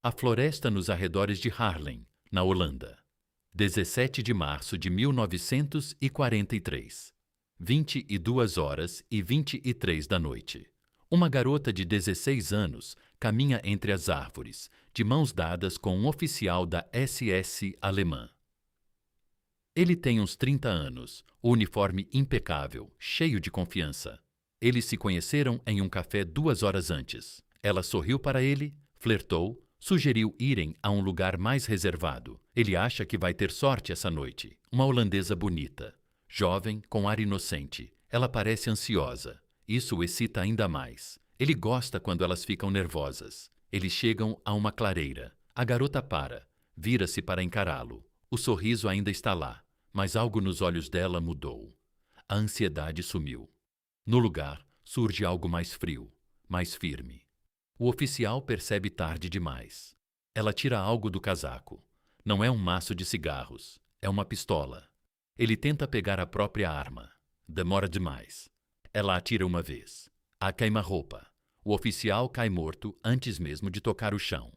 A floresta nos arredores de Haarlem, na Holanda. 17 de março de 1943. 22h23 da noite. Uma garota de 16 anos caminha entre as árvores, de mãos dadas com um oficial da SS alemã. Ele tem uns 30 anos, o uniforme impecável, cheio de confiança. Eles se conheceram em um café 2 horas antes. Ela sorriu para ele, flertou, sugeriu irem a um lugar mais reservado. Ele acha que vai ter sorte essa noite. Uma holandesa bonita, jovem, com ar inocente. Ela parece ansiosa. Isso o excita ainda mais. Ele gosta quando elas ficam nervosas. Eles chegam a uma clareira. A garota para, vira-se para encará-lo. O sorriso ainda está lá, mas algo nos olhos dela mudou. A ansiedade sumiu. No lugar, surge algo mais frio, mais firme. O oficial percebe tarde demais. Ela tira algo do casaco. Não é um maço de cigarros, é uma pistola. Ele tenta pegar a própria arma. Demora demais. Ela atira uma vez. Há queima-roupa. O oficial cai morto antes mesmo de tocar o chão.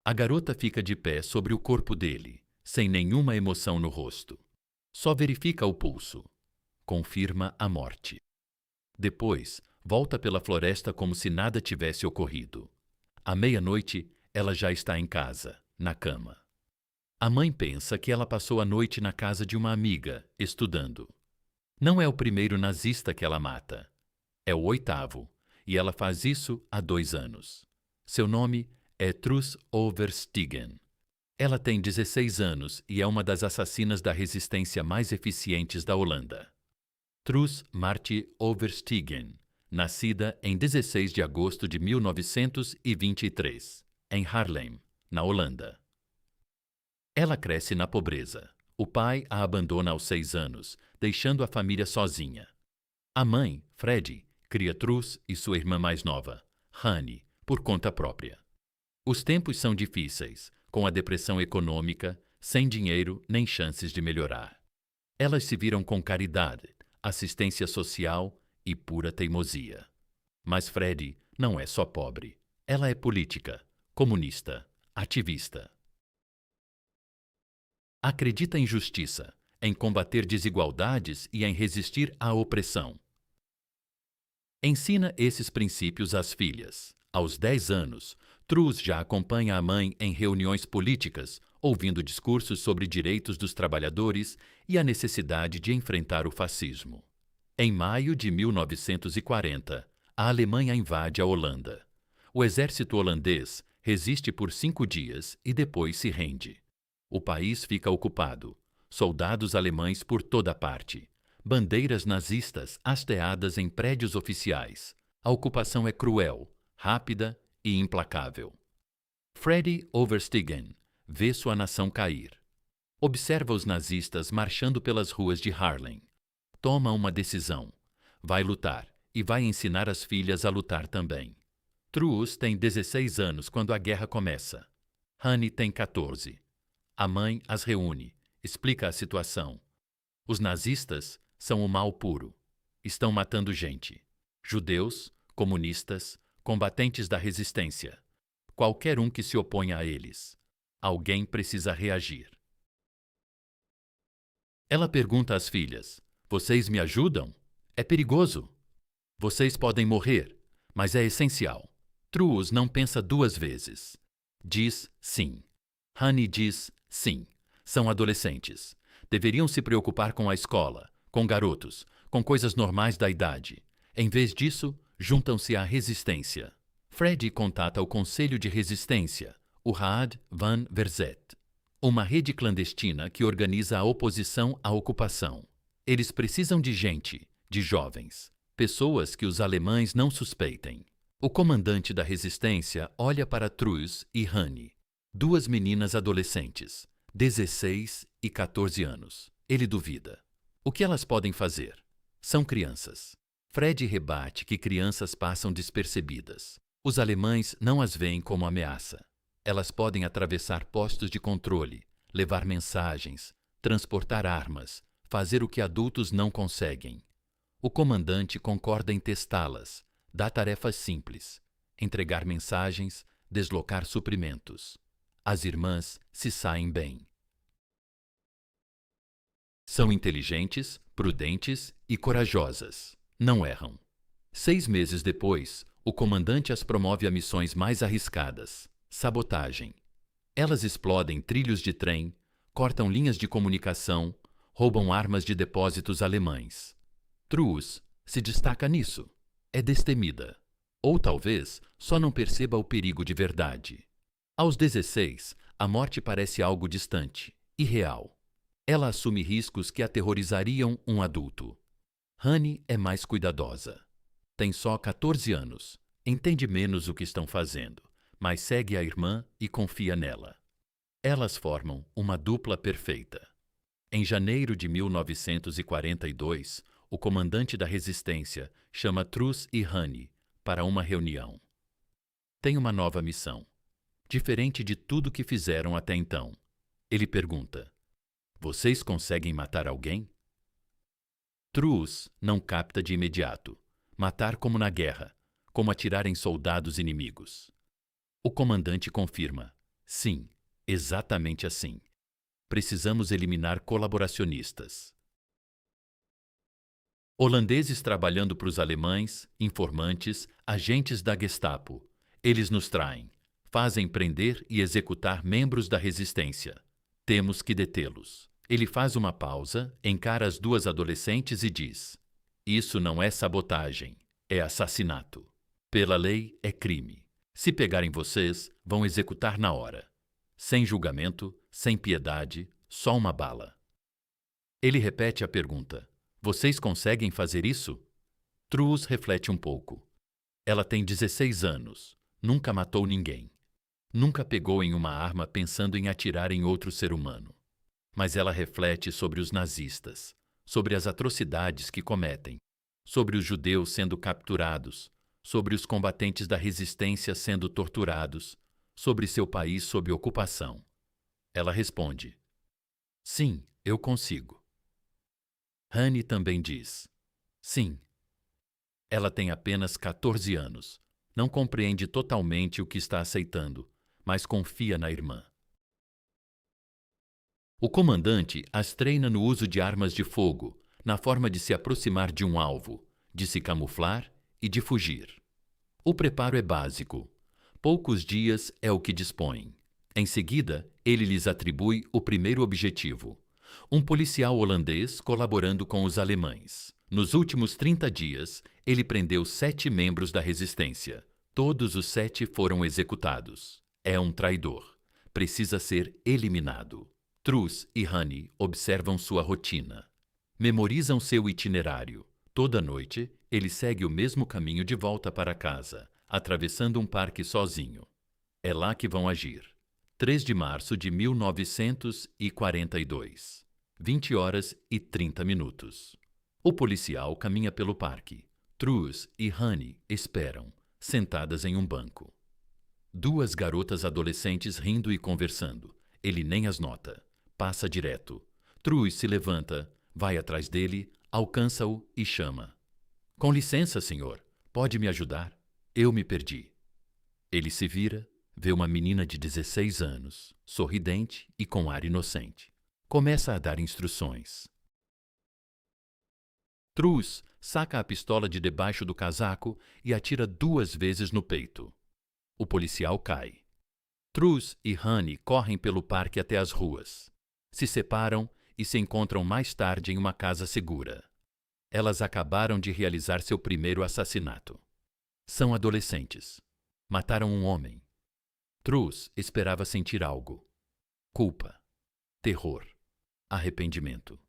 A garota fica de pé sobre o corpo dele, sem nenhuma emoção no rosto. Só verifica o pulso. Confirma a morte. Depois, volta pela floresta como se nada tivesse ocorrido. À meia-noite, ela já está em casa, na cama. A mãe pensa que ela passou a noite na casa de uma amiga, estudando. Não é o primeiro nazista que ela mata. É o 8º, e ela faz isso há 2 anos. Seu nome é Truus Overstegen. Ela tem 16 anos e é uma das assassinas da resistência mais eficientes da Holanda. Truus Marti Overstegen, nascida em 16 de agosto de 1923, em Haarlem, na Holanda. Ela cresce na pobreza. O pai a abandona aos 6 anos, deixando a família sozinha. A mãe, Freddy, cria Truus e sua irmã mais nova, Hanne, por conta própria. Os tempos são difíceis, com a depressão econômica, sem dinheiro nem chances de melhorar. Elas se viram com caridade, assistência social e pura teimosia. Mas Freddy não é só pobre. Ela é política, comunista, ativista. Acredita em justiça, em combater desigualdades e em resistir à opressão. Ensina esses princípios às filhas. Aos 10 anos, Truus já acompanha a mãe em reuniões políticas, ouvindo discursos sobre direitos dos trabalhadores e a necessidade de enfrentar o fascismo. Em maio de 1940, a Alemanha invade a Holanda. O exército holandês resiste por 5 dias e depois se rende. O país fica ocupado. Soldados alemães por toda parte. Bandeiras nazistas hasteadas em prédios oficiais. A ocupação é cruel, rápida e implacável. Freddy Overstegen vê sua nação cair. Observa os nazistas marchando pelas ruas de Haarlem. Toma uma decisão. Vai lutar e vai ensinar as filhas a lutar também. Truus tem 16 anos quando a guerra começa. Hanne tem 14. A mãe as reúne, explica a situação. Os nazistas são o mal puro. Estão matando gente. Judeus, comunistas, combatentes da resistência. Qualquer um que se oponha a eles. Alguém precisa reagir. Ela pergunta às filhas: vocês me ajudam? É perigoso. Vocês podem morrer, mas é essencial. Truus não pensa 2 vezes. Diz sim. Hanne diz sim. São adolescentes. Deveriam se preocupar com a escola, com garotos, com coisas normais da idade. Em vez disso, juntam-se à resistência. Freddy contata o Conselho de Resistência, o Raad van Verzet, uma rede clandestina que organiza a oposição à ocupação. Eles precisam de gente, de jovens, pessoas que os alemães não suspeitem. O comandante da resistência olha para Truus e Hanne, 2 meninas adolescentes, 16 e 14 anos. Ele duvida. O que elas podem fazer? São crianças. Freddy rebate que crianças passam despercebidas. Os alemães não as veem como ameaça. Elas podem atravessar postos de controle, levar mensagens, transportar armas, fazer o que adultos não conseguem. O comandante concorda em testá-las, dá tarefas simples. entregar mensagens, deslocar suprimentos. As irmãs se saem bem. São inteligentes, prudentes e corajosas. Não erram. 6 meses depois, o comandante as promove a missões mais arriscadas: sabotagem. Elas explodem trilhos de trem, cortam linhas de comunicação, roubam armas de depósitos alemães. Truus se destaca nisso. É destemida. Ou talvez só não perceba o perigo de verdade. Aos 16, a morte parece algo distante, irreal. Ela assume riscos que aterrorizariam um adulto. Honey é mais cuidadosa. Tem só 14 anos, entende menos o que estão fazendo, mas segue a irmã e confia nela. Elas formam uma dupla perfeita. Em janeiro de 1942, o comandante da resistência chama Truus e Honey para uma reunião. Tem uma nova missão, diferente de tudo que fizeram até então. Ele pergunta: "Vocês conseguem matar alguém?" Truus não capta de imediato. Matar como na guerra, como atirar em soldados inimigos. O comandante confirma: "Sim, exatamente assim. Precisamos eliminar colaboracionistas." Holandeses trabalhando para os alemães, informantes, agentes da Gestapo. Eles nos traem. Fazem prender e executar membros da resistência. Temos que detê-los. Ele faz uma pausa, encara as duas adolescentes e diz: "Isso não é sabotagem, é assassinato. Pela lei, é crime. Se pegarem vocês, vão executar na hora. Sem julgamento, sem piedade, só uma bala." Ele repete a pergunta: "Vocês conseguem fazer isso?" Truus reflete um pouco. Ela tem 16 anos, nunca matou ninguém. Nunca pegou em uma arma pensando em atirar em outro ser humano. Mas ela reflete sobre os nazistas, sobre as atrocidades que cometem, sobre os judeus sendo capturados, sobre os combatentes da resistência sendo torturados, sobre seu país sob ocupação. Ela responde: "Sim, eu consigo." Honey também diz: "Sim." Ela tem apenas 14 anos, não compreende totalmente o que está aceitando, mas confia na irmã. O comandante as treina no uso de armas de fogo, na forma de se aproximar de um alvo, de se camuflar e de fugir. O preparo é básico. Poucos dias é o que dispõem. Em seguida, ele lhes atribui o primeiro objetivo: um policial holandês colaborando com os alemães. Nos últimos 30 dias, ele prendeu 7 membros da resistência. Todos os 7 foram executados. É um traidor. Precisa ser eliminado. Truus e Honey observam sua rotina. Memorizam seu itinerário. Toda noite, ele segue o mesmo caminho de volta para casa, atravessando um parque sozinho. É lá que vão agir. 3 de março de 1942. 20h30. O policial caminha pelo parque. Truus e Honey esperam, sentadas em um banco. 2 garotas adolescentes rindo e conversando. Ele nem as nota. Passa direto. Truus se levanta, vai atrás dele, alcança-o e chama: "Com licença, senhor. Pode me ajudar? Eu me perdi." Ele se vira, vê uma menina de 16 anos, sorridente e com ar inocente. Começa a dar instruções. Truus saca a pistola de debaixo do casaco e atira 2 vezes no peito. O policial cai. Truus e Honey correm pelo parque até as ruas. Se separam e se encontram mais tarde em uma casa segura. Elas acabaram de realizar seu primeiro assassinato. São adolescentes. Mataram um homem. Truus esperava sentir algo: culpa, terror, arrependimento.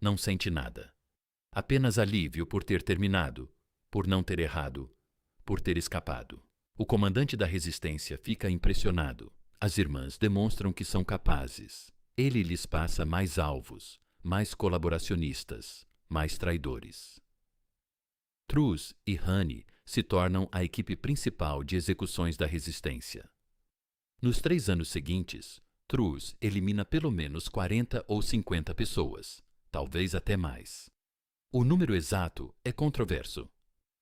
Não sente nada. Apenas alívio por ter terminado, por não ter errado, por ter escapado. O comandante da resistência fica impressionado. As irmãs demonstram que são capazes. Ele lhes passa mais alvos, mais colaboracionistas, mais traidores. Truus e Honey se tornam a equipe principal de execuções da resistência. Nos 3 anos seguintes, Truus elimina pelo menos 40 ou 50 pessoas, talvez até mais. O número exato é controverso.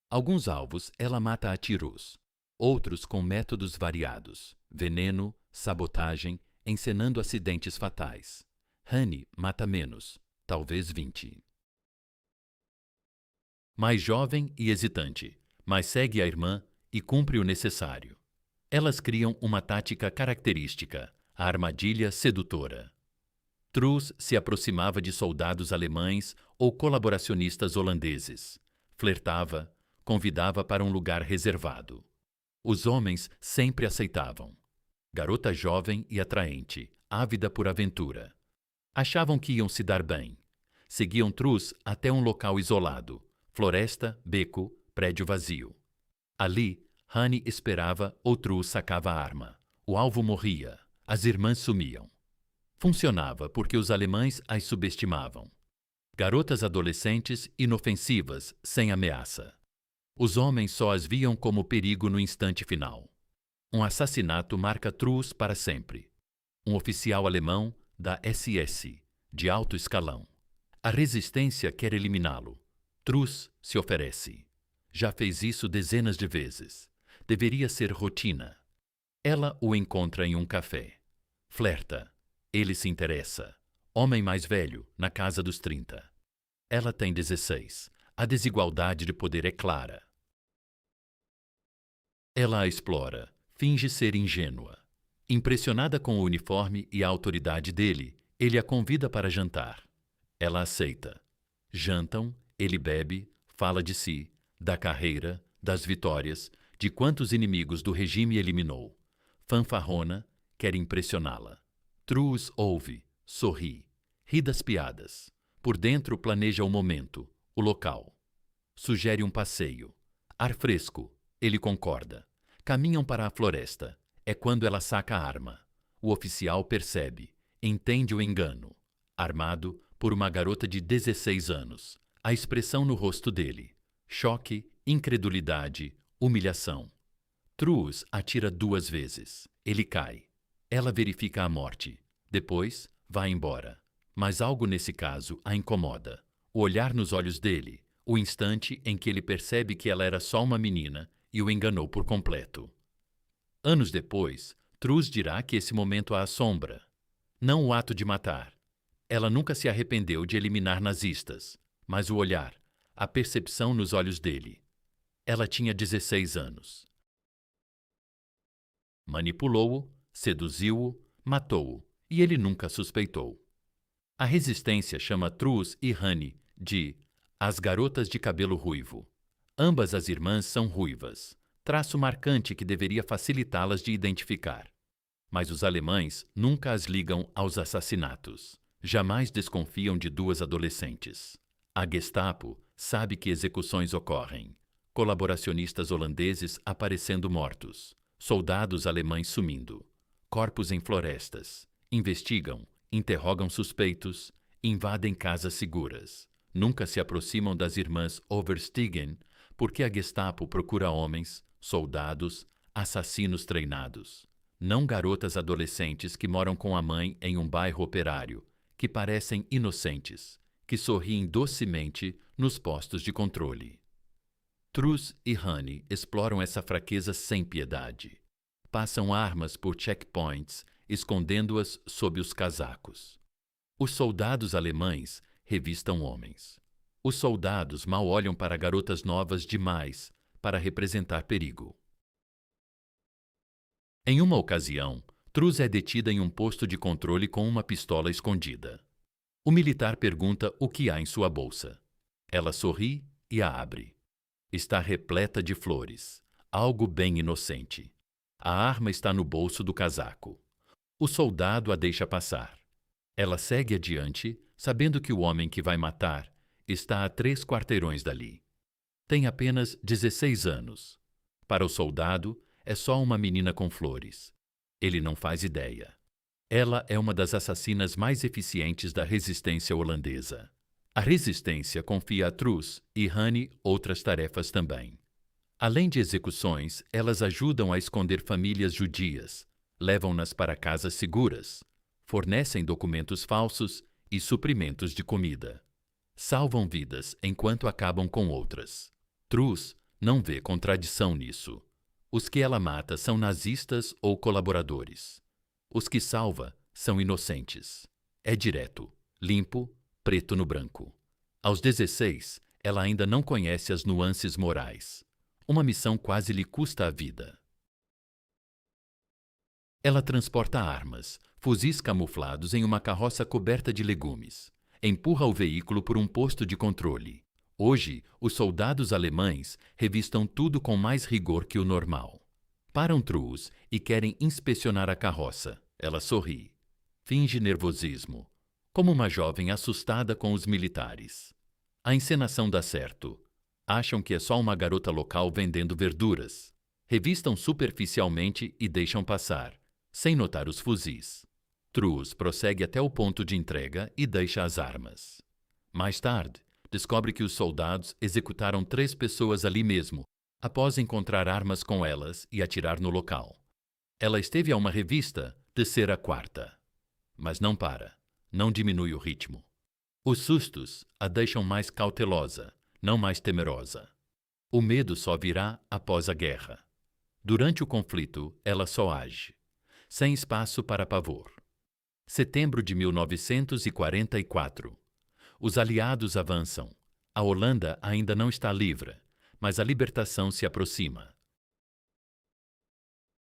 Alguns alvos ela mata a tiros. outros com métodos variados, veneno, sabotagem, encenando acidentes fatais. Honey mata menos, talvez 20. Mais jovem e hesitante, mas segue a irmã e cumpre o necessário. Elas criam uma tática característica, a armadilha sedutora. Truus se aproximava de soldados alemães ou colaboracionistas holandeses. Flertava, convidava para um lugar reservado. Os homens sempre aceitavam. Garota jovem e atraente, ávida por aventura. Achavam que iam se dar bem. Seguiam Truus até um local isolado, floresta, beco, prédio vazio. Ali, Honey esperava ou Truus sacava a arma. O alvo morria, as irmãs sumiam. Funcionava porque os alemães as subestimavam. Garotas adolescentes inofensivas, sem ameaça. Os homens só as viam como perigo no instante final. Um assassinato marca Truus para sempre. Um oficial alemão da SS, de alto escalão. A resistência quer eliminá-lo. Truus se oferece. Já fez isso dezenas de vezes. Deveria ser rotina. Ela o encontra em um café. Flerta. Ele se interessa. Homem mais velho, na casa dos 30. Ela tem 16. A desigualdade de poder é clara. Ela a explora. Finge ser ingênua. Impressionada com o uniforme e a autoridade dele, ele a convida para jantar. Ela aceita. Jantam, ele bebe, fala de si, da carreira, das vitórias, de quantos inimigos do regime eliminou. Fanfarrona, quer impressioná-la. Truus ouve, sorri, ri das piadas. Por dentro planeja o momento, o local. Sugere um passeio. Ar fresco, ele concorda. Caminham para a floresta. É quando ela saca a arma. O oficial percebe, entende o engano. Armado por uma garota de 16 anos. A expressão no rosto dele. Choque, incredulidade, humilhação. Truus atira 2 vezes. Ele cai. Ela verifica a morte. Depois, vai embora. Mas algo nesse caso a incomoda. O olhar nos olhos dele, o instante em que ele percebe que ela era só uma menina e o enganou por completo. Anos depois, Truus dirá que esse momento a assombra. Não o ato de matar. Ela nunca se arrependeu de eliminar nazistas, mas o olhar, a percepção nos olhos dele. Ela tinha 16 anos. Manipulou-o, seduziu-o, matou-o, e ele nunca suspeitou. A resistência chama Truus e Honey de as garotas de cabelo ruivo. Ambas as irmãs são ruivas, traço marcante que deveria facilitá-las de identificar. Mas os alemães nunca as ligam aos assassinatos. Jamais desconfiam de 2 adolescentes. A Gestapo sabe que execuções ocorrem. Colaboracionistas holandeses aparecendo mortos. Soldados alemães sumindo. Corpos em florestas. Investigam, interrogam suspeitos, invadem casas seguras. Nunca se aproximam das irmãs Overstegen, porque a Gestapo procura homens, soldados, assassinos treinados. Não garotas adolescentes que moram com a mãe em um bairro operário, que parecem inocentes, que sorriem docemente nos postos de controle. Truus e Honey exploram essa fraqueza sem piedade. Passam armas por checkpoints, escondendo-as sob os casacos. Os soldados alemães revistam homens. Os soldados mal olham para garotas novas demais para representar perigo. Em uma ocasião, Truus é detida em um posto de controle com uma pistola escondida. O militar pergunta o que há em sua bolsa. Ela sorri e a abre. Está repleta de flores, algo bem inocente. A arma está no bolso do casaco. O soldado a deixa passar. Ela segue adiante, sabendo que o homem que vai matar está a 3 quarteirões dali. Tem apenas 16 anos. Para o soldado, é só uma menina com flores. Ele não faz ideia. Ela é uma das assassinas mais eficientes da resistência holandesa. A resistência confia a Truus e Honey outras tarefas também. Além de execuções, elas ajudam a esconder famílias judias, levam-nas para casas seguras, fornecem documentos falsos e suprimentos de comida. Salvam vidas enquanto acabam com outras. Truus não vê contradição nisso. Os que ela mata são nazistas ou colaboradores. Os que salva são inocentes. É direto, limpo, preto no branco. Aos 16, ela ainda não conhece as nuances morais. Uma missão quase lhe custa a vida. Ela transporta armas, fuzis camuflados em uma carroça coberta de legumes. Empurra o veículo por um posto de controle. Hoje, os soldados alemães revistam tudo com mais rigor que o normal. Param Truus e querem inspecionar a carroça. Ela sorri. Finge nervosismo, como uma jovem assustada com os militares. A encenação dá certo. Acham que é só uma garota local vendendo verduras. Revistam superficialmente e deixam passar, sem notar os fuzis. Truus prossegue até o ponto de entrega e deixa as armas. Mais tarde, descobre que os soldados executaram 3 pessoas ali mesmo, após encontrar armas com elas e atirar no local. Ela esteve a uma revista de ser a 4ª. Mas não para, não diminui o ritmo. Os sustos a deixam mais cautelosa, não mais temerosa. O medo só virá após a guerra. Durante o conflito, ela só age, sem espaço para pavor. Setembro de 1944. Os aliados avançam. A Holanda ainda não está livre, mas a libertação se aproxima.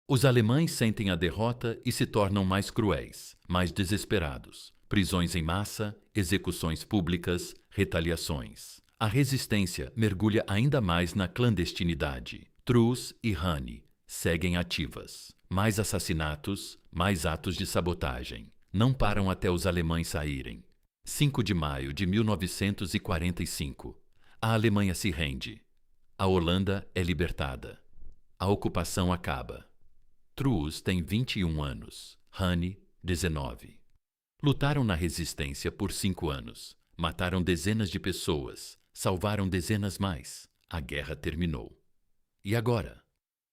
Os alemães sentem a derrota e se tornam mais cruéis, mais desesperados. Prisões em massa, execuções públicas, retaliações. A resistência mergulha ainda mais na clandestinidade. Truus e Hani seguem ativas. Mais assassinatos, mais atos de sabotagem. Não param até os alemães saírem. 5 de maio de 1945. A Alemanha se rende. A Holanda é libertada. A ocupação acaba. Truus tem 21 anos. Hani, 19. Lutaram na resistência por 5 anos. Mataram dezenas de pessoas. Salvaram dezenas mais. A guerra terminou. E agora?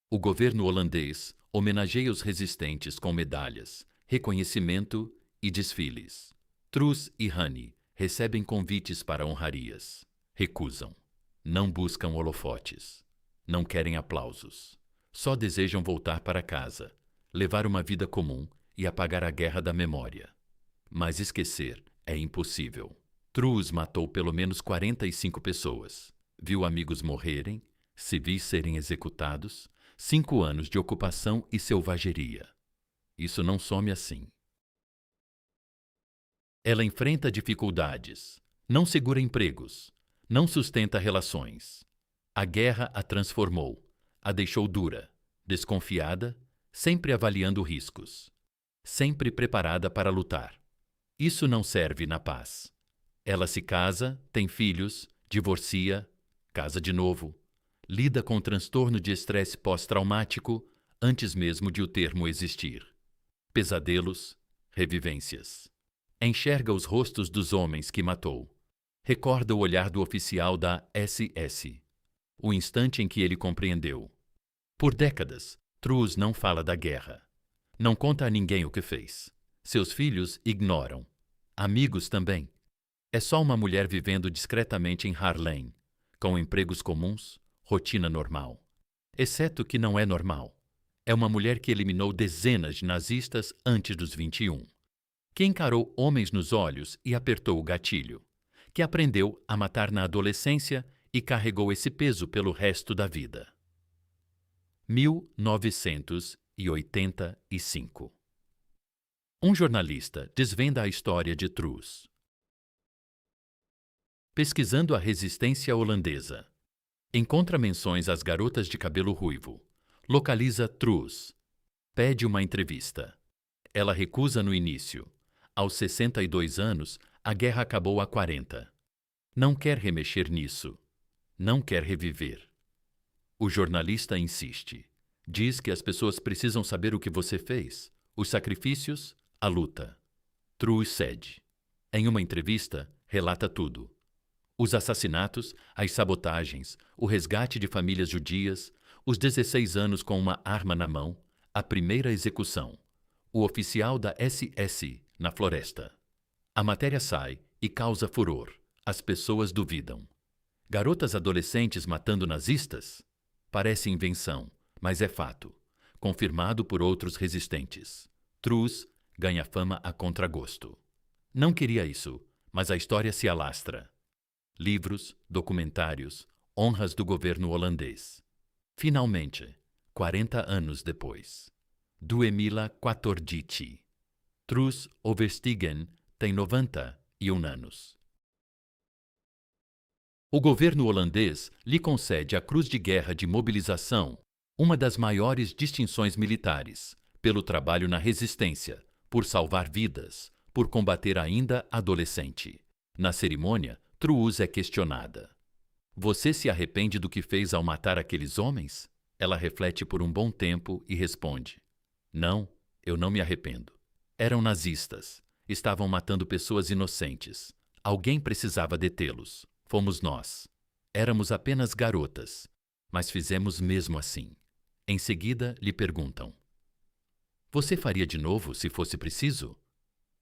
O governo holandês homenageia os resistentes com medalhas, reconhecimento e desfiles. Truus e Hani recebem convites para honrarias. Recusam. Não buscam holofotes. Não querem aplausos. Só desejam voltar para casa, levar uma vida comum e apagar a guerra da memória. Mas esquecer é impossível. Truus matou pelo menos 45 pessoas. Viu amigos morrerem, civis serem executados, 5 anos de ocupação e selvageria. Isso não some assim. Ela enfrenta dificuldades, não segura empregos, não sustenta relações. A guerra a transformou, a deixou dura, desconfiada, sempre avaliando riscos, sempre preparada para lutar. Isso não serve na paz. Ela se casa, tem filhos, divorcia, casa de novo, lida com transtorno de estresse pós-traumático antes mesmo de o termo existir. Pesadelos, revivências. Enxerga os rostos dos homens que matou. Recorda o olhar do oficial da SS. O instante em que ele compreendeu. Por décadas, Truus não fala da guerra. Não conta a ninguém o que fez. Seus filhos ignoram. Amigos também. É só uma mulher vivendo discretamente em Haarlem, com empregos comuns, rotina normal. Exceto que não é normal. É uma mulher que eliminou dezenas de nazistas antes dos 21. Que encarou homens nos olhos e apertou o gatilho. Que aprendeu a matar na adolescência e carregou esse peso pelo resto da vida. 1985. Um jornalista desvenda a história de Truus. Pesquisando a resistência holandesa. Encontra menções às garotas de cabelo ruivo. Localiza Truus. Pede uma entrevista. Ela recusa no início. Aos 62 anos, a guerra acabou há 40. Não quer remexer nisso. Não quer reviver. O jornalista insiste. Diz que as pessoas precisam saber o que você fez, os sacrifícios, a luta. Truus cede. Em uma entrevista, relata tudo. Os assassinatos, as sabotagens, o resgate de famílias judias, os 16 anos com uma arma na mão, a primeira execução, o oficial da SS na floresta. A matéria sai e causa furor. As pessoas duvidam. Garotas adolescentes matando nazistas? Parece invenção, mas é fato, confirmado por outros resistentes. Truss ganha fama a contragosto. Não queria isso, mas a história se alastra. Livros, documentários, honras do governo holandês. Finalmente, 40 anos depois. 2014. Truss Overstegen tem 91 anos. O governo holandês lhe concede a Cruz de Guerra de Mobilização, uma das maiores distinções militares, pelo trabalho na resistência, por salvar vidas, por combater ainda adolescente. Na cerimônia, Truss é questionada. Você se arrepende do que fez ao matar aqueles homens? Ela reflete por um bom tempo e responde: não, eu não me arrependo. Eram nazistas. Estavam matando pessoas inocentes. Alguém precisava detê-los. Fomos nós. Éramos apenas garotas, mas fizemos mesmo assim. Em seguida, lhe perguntam: você faria de novo se fosse preciso?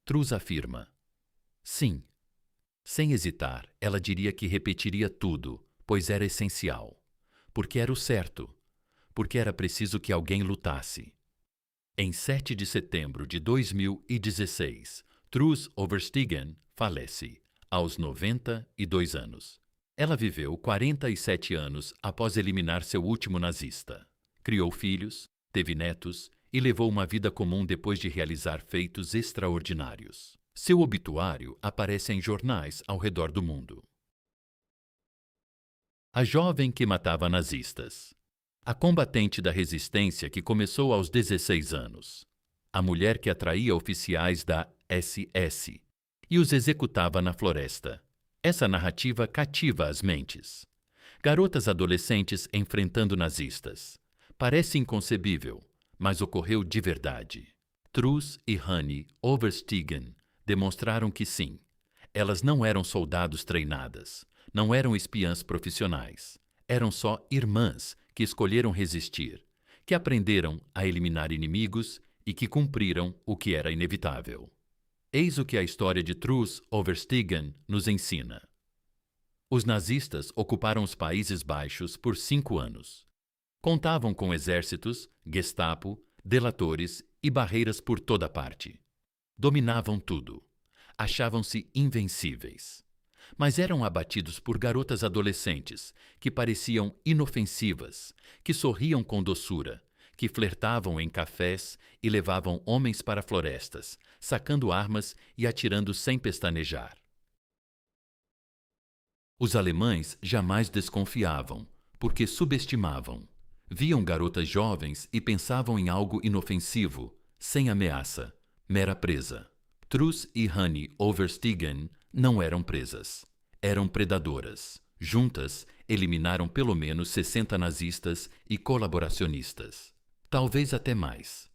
Truss afirma: sim. Sem hesitar, ela diria que repetiria tudo, pois era essencial. Porque era o certo. Porque era preciso que alguém lutasse. Em 7 de setembro de 2016, Truss Overstegen falece, aos 92 anos. Ela viveu 47 anos após eliminar seu último nazista. Criou filhos, teve netos e levou uma vida comum depois de realizar feitos extraordinários. Seu obituário aparece em jornais ao redor do mundo. A jovem que matava nazistas. A combatente da resistência que começou aos 16 anos. A mulher que atraía oficiais da SS e os executava na floresta. Essa narrativa cativa as mentes. Garotas adolescentes enfrentando nazistas. Parece inconcebível, mas ocorreu de verdade. Truss e Hanne Overstegen demonstraram que sim, elas não eram soldados treinadas, não eram espiãs profissionais, eram só irmãs que escolheram resistir, que aprenderam a eliminar inimigos e que cumpriram o que era inevitável. Eis o que a história de Truss Overstegen nos ensina. Os nazistas ocuparam os Países Baixos por 5 anos. Contavam com exércitos, Gestapo, delatores e barreiras por toda parte. Dominavam tudo. Achavam-se invencíveis. Mas eram abatidos por garotas adolescentes que pareciam inofensivas, que sorriam com doçura, que flertavam em cafés e levavam homens para florestas, sacando armas e atirando sem pestanejar. Os alemães jamais desconfiavam, porque subestimavam. Viam garotas jovens e pensavam em algo inofensivo, sem ameaça, mera presa. Truss e Hanne Overstegen não eram presas. Eram predadoras. Juntas, eliminaram pelo menos 60 nazistas e colaboracionistas. Talvez até mais.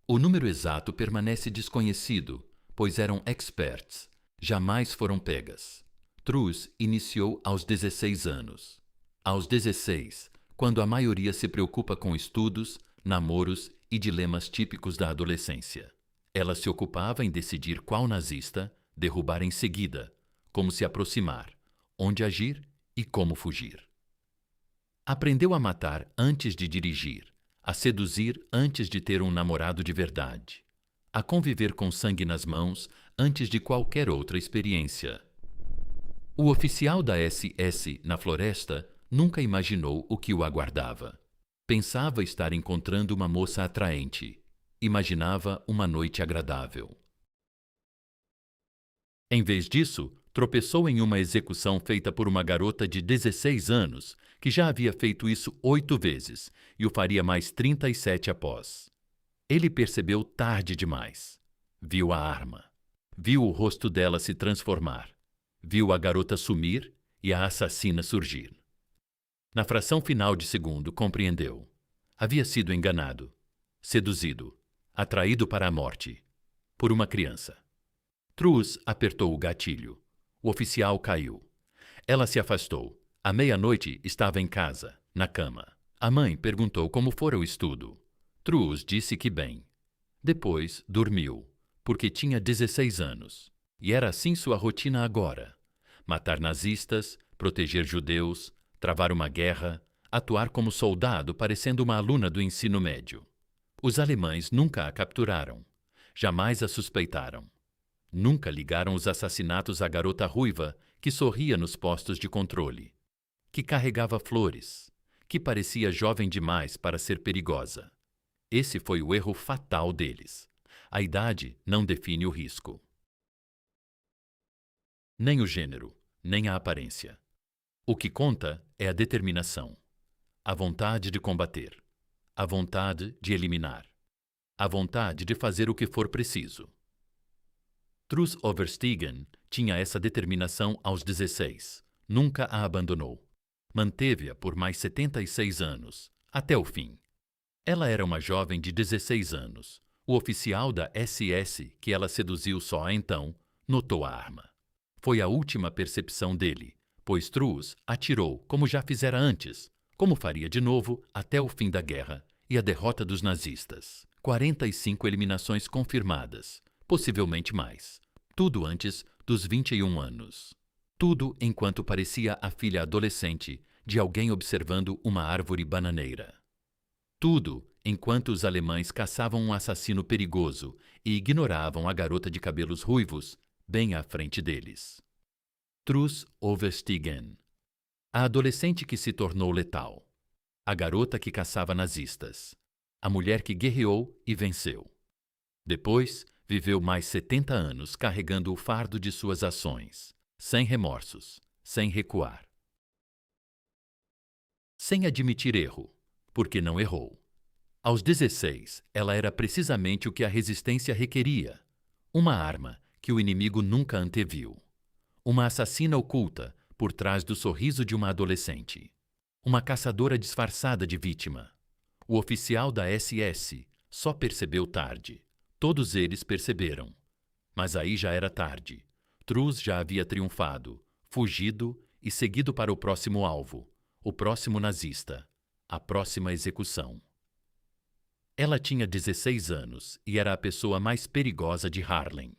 O número exato permanece desconhecido, pois eram experts. Jamais foram pegas. Truss iniciou aos 16 anos. Aos 16, quando a maioria se preocupa com estudos, namoros e dilemas típicos da adolescência. Ela se ocupava em decidir qual nazista derrubar em seguida, como se aproximar, onde agir e como fugir. Aprendeu a matar antes de dirigir, a seduzir antes de ter um namorado de verdade, a conviver com sangue nas mãos antes de qualquer outra experiência. O oficial da SS na floresta nunca imaginou o que o aguardava. Pensava estar encontrando uma moça atraente. Imaginava uma noite agradável. Em vez disso, tropeçou em uma execução feita por uma garota de 16 anos, que já havia feito isso 8 vezes e o faria mais 37 após. Ele percebeu tarde demais. Viu a arma. Viu o rosto dela se transformar. Viu a garota sumir e a assassina surgir. Na fração final de segundo, compreendeu. Havia sido enganado, seduzido, atraído para a morte, por uma criança. Truss apertou o gatilho. O oficial caiu. Ela se afastou. À meia-noite estava em casa, na cama. A mãe perguntou como fora o estudo. Truss disse que bem. Depois dormiu, porque tinha 16 anos. E era assim sua rotina agora. Matar nazistas, proteger judeus, travar uma guerra, atuar como soldado parecendo uma aluna do ensino médio. Os alemães nunca a capturaram. Jamais a suspeitaram. Nunca ligaram os assassinatos à garota ruiva que sorria nos postos de controle, que carregava flores, que parecia jovem demais para ser perigosa. Esse foi o erro fatal deles. A idade não define o risco. Nem o gênero, nem a aparência. O que conta é a determinação, a vontade de combater, a vontade de eliminar, a vontade de fazer o que for preciso. Truus Overstegen tinha essa determinação aos 16. Nunca a abandonou. Manteve-a por mais 76 anos, até o fim. Ela era uma jovem de 16 anos. O oficial da SS, que ela seduziu só então, notou a arma. Foi a última percepção dele, pois Truus atirou como já fizera antes, como faria de novo até o fim da guerra e a derrota dos nazistas. 45 eliminações confirmadas, possivelmente mais. Tudo antes dos 21 anos. Tudo enquanto parecia a filha adolescente de alguém observando uma árvore bananeira. Tudo enquanto os alemães caçavam um assassino perigoso e ignoravam a garota de cabelos ruivos bem à frente deles. Truus Overstegen. A adolescente que se tornou letal. A garota que caçava nazistas. A mulher que guerreou e venceu. Depois, viveu mais 70 anos carregando o fardo de suas ações, sem remorsos, sem recuar. Sem admitir erro, porque não errou. Aos 16, ela era precisamente o que a resistência requeria. Uma arma que o inimigo nunca anteviu. Uma assassina oculta por trás do sorriso de uma adolescente. Uma caçadora disfarçada de vítima. O oficial da SS só percebeu tarde. Todos eles perceberam. Mas aí já era tarde. Truus já havia triunfado, fugido e seguido para o próximo alvo, o próximo nazista, a próxima execução. Ela tinha 16 anos e era a pessoa mais perigosa de Harlem.